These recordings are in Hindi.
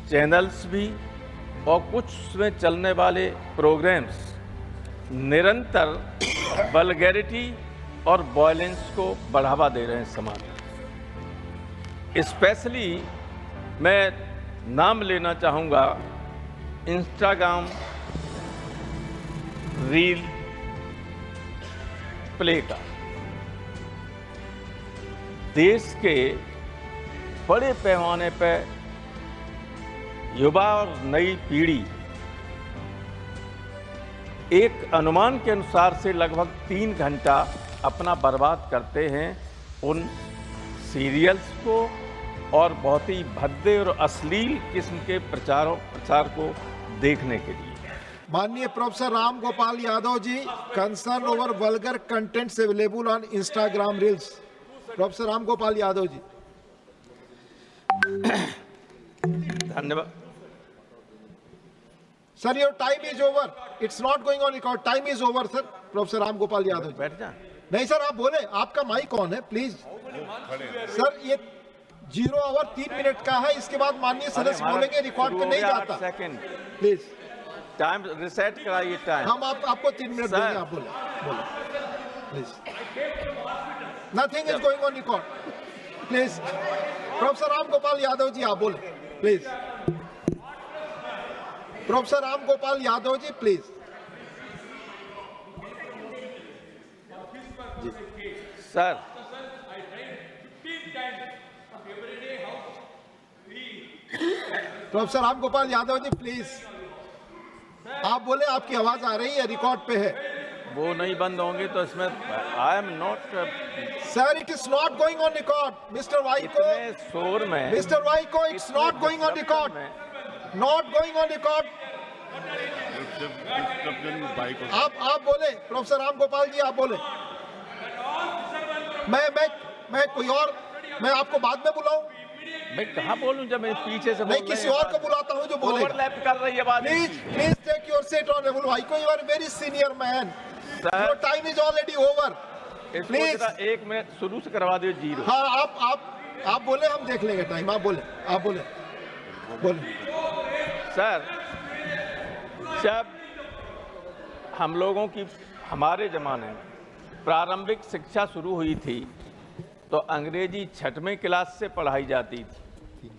चैनल्स भी और कुछ उसमें चलने वाले प्रोग्राम्स निरंतर वल्गैरिटी और वॉयलेंस को बढ़ावा दे रहे हैं समाज में। स्पेशली मैं नाम लेना चाहूँगा इंस्टाग्राम रील प्ले का। देश के बड़े पैमाने पर युवा और नई पीढ़ी एक अनुमान के अनुसार से लगभग 3 घंटा अपना बर्बाद करते हैं उन सीरियल्स को और बहुत ही भद्दे और अश्लील किस्म के प्रचार को देखने के लिए। माननीय professor Ram Gopal Yadav ji, concern over vulgar contents available on Instagram reels. Professor Ram Gopal Yadav ji. धन्यवाद sir, your time is over, it's not going on record, time is over sir. Professor Ram Gopal Yadav ji बैठ जा। नहीं सर, आप बोले, आपका माइक ऑन है, प्लीज सर। ये 0 आवर 3 मिनट का है, इसके बाद माननीय सदस्य बोलेंगे, रिकॉर्ड पे नहीं जाता। सेकंड प्लीज टाइम रिसेट कराइए टाइम। हम आपको 3 मिनट देंगे, आप बोले please. Nothing is going on record, please. Professor Ram Gopal Yadav ji आप बोले प्लीज। Professor Ram Gopal Yadav ji please. Sir professor Ram Gopal Yadav ji please, आप बोले, आपकी आवाज आ रही है, रिकॉर्ड पे है। वो नहीं बंद होंगे तो इसमें I am not. Sir, it is not going on record mister Vaiko. शोर में mister Vaiko, it's not going on record, not going on record. आप बोले, प्रोफेसर राम गोपाल जी आप बोले। मैं कोई और, मैं आपको बाद में बुलाऊं? मैं कहाँ बोलूं जब मैं पीछे से मैं किसी और को बुलाता हूं जो बोले। ओवरलैप कर रही है बात। Please take your seat honourable Vaiko, you are very senior man, your time is already over. Please 1 minute शुरू से करवा दियो 0। हाँ, आप बोले, हम देख लेंगे टाइम। आप बोले। सर, जब हम लोगों की हमारे जमाने में प्रारंभिक शिक्षा शुरू हुई थी तो अंग्रेजी 6वीं क्लास से पढ़ाई जाती थी,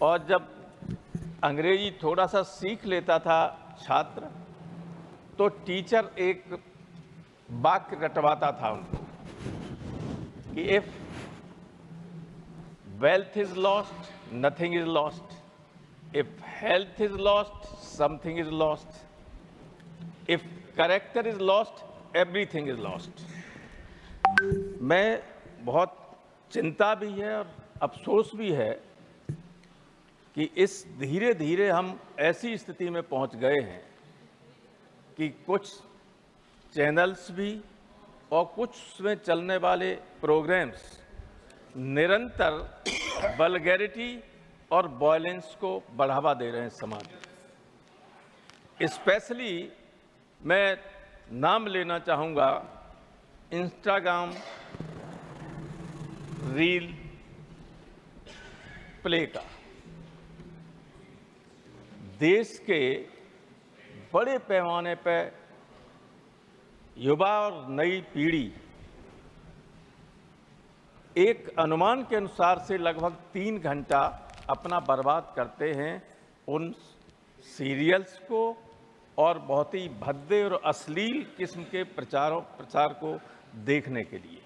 और जब अंग्रेजी थोड़ा सा सीख लेता था छात्र तो टीचर एक वाक्य रटवाता था उनको कि if wealth is lost nothing is lost, if health is lost something is lost, if character is lost everything is lost. मैं बहुत चिंता भी है और अफसोस भी है कि इस धीरे धीरे हम ऐसी स्थिति में पहुंच गए हैं कि कुछ चैनल्स भी और कुछ उसमें चलने वाले प्रोग्राम्स निरंतर वल्गैरिटी और वॉयलेंस को बढ़ावा दे रहे हैं समाज में। स्पेशली मैं नाम लेना चाहूँगा इंस्टाग्राम रील प्ले का। देश के बड़े पैमाने पर युवा और नई पीढ़ी एक अनुमान के अनुसार से लगभग 3 घंटा अपना बर्बाद करते हैं उन सीरियल्स को और बहुत ही भद्दे और अश्लील किस्म के प्रचार को देखने के लिए।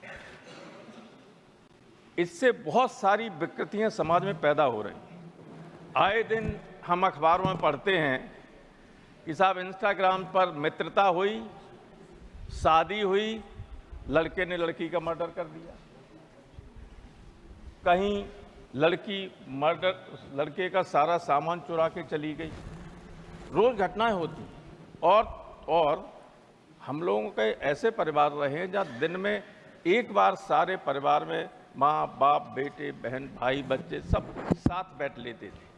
इससे बहुत सारी विकृतियां समाज में पैदा हो रही। आए दिन हम अखबारों में पढ़ते हैं कि साहब इंस्टाग्राम पर मित्रता हुई, शादी हुई, लड़के ने लड़की का मर्डर कर दिया, कहीं लड़के का सारा सामान चुरा के चली गई। रोज घटनाएं होती और हम लोगों के ऐसे परिवार रहे हैं जहाँ दिन में एक बार सारे परिवार में माँ बाप बेटे बहन भाई बच्चे सब साथ बैठ लेते थे।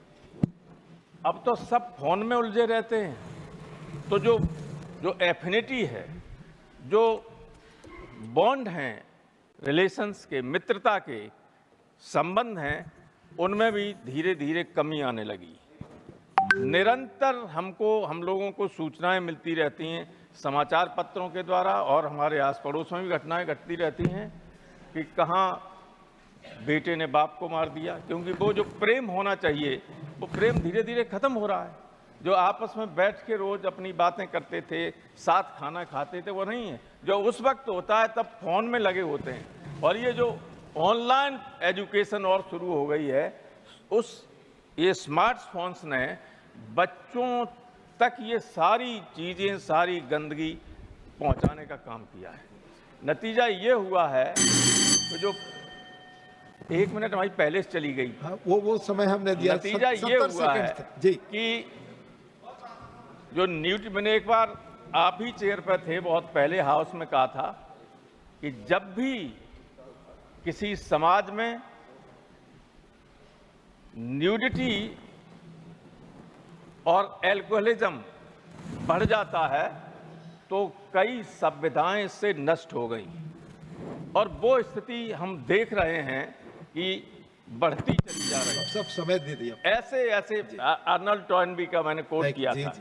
अब तो सब फोन में उलझे रहते हैं। तो जो एफिनिटी है, जो बॉन्ड हैं, रिलेशंस के, मित्रता के संबंध हैं, उनमें भी धीरे धीरे कमी आने लगी। निरंतर हम लोगों को सूचनाएं मिलती रहती हैं समाचार पत्रों के द्वारा, और हमारे आस पड़ोस में भी घटनाएं घटती रहती हैं कि कहाँ बेटे ने बाप को मार दिया, क्योंकि वो जो प्रेम होना चाहिए वो प्रेम धीरे धीरे खत्म हो रहा है। जो आपस में बैठ के रोज अपनी बातें करते थे, साथ खाना खाते थे, वो नहीं है। जो उस वक्त होता है तब फोन में लगे होते हैं। और ये जो ऑनलाइन एजुकेशन और शुरू हो गई है, ये स्मार्टफोन्स ने बच्चों तक ये सारी चीजें, सारी गंदगी पहुंचाने का काम किया है। नतीजा ये हुआ है कि जो 1 मिनट हमारी पहले से चली गई, हाँ, वो समय हमने दिया। नतीजा ये हुआ है जी कि जो मैंने एक बार आप ही चेयर पर थे, बहुत पहले हाउस में कहा था कि जब भी किसी समाज में न्यूडिटी और एल्कोहलिज्म बढ़ जाता है तो कई सभ्यताएं इससे नष्ट हो गई, और वो स्थिति हम देख रहे हैं कि बढ़ती चली जा रही है। सब समय दे दिया। ऐसे अर्नल्ड टॉयनबी का मैंने कोट किया था।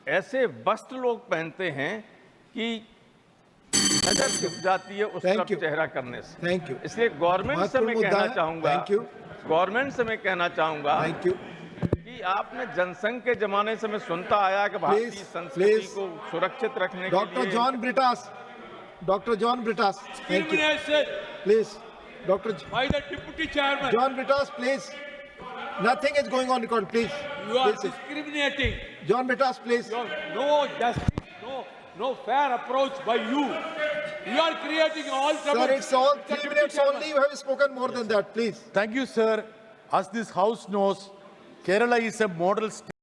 ऐसे वस्त्र लोग पहनते हैं कि नजर झुक जाती है उस तरफ चेहरा करने से। Thank you. इसलिए गवर्नमेंट से मैं कहना चाहूंगा कि आपने जनसंघ के जमाने से मैं सुनता आया कि भारतीय संस्कृति को सुरक्षित रखने के लिए doctor John Brittas, thank you please. Doctor by the deputy chairman. John Brittas please, nothing is going on record please. You are discriminating. John Brittas please. No justice, no fair approach by you. You are creating all trouble. Sir, it's all 3 minutes only. You have spoken more than that, please. Thank you, sir. As this house knows, Kerala is a model state.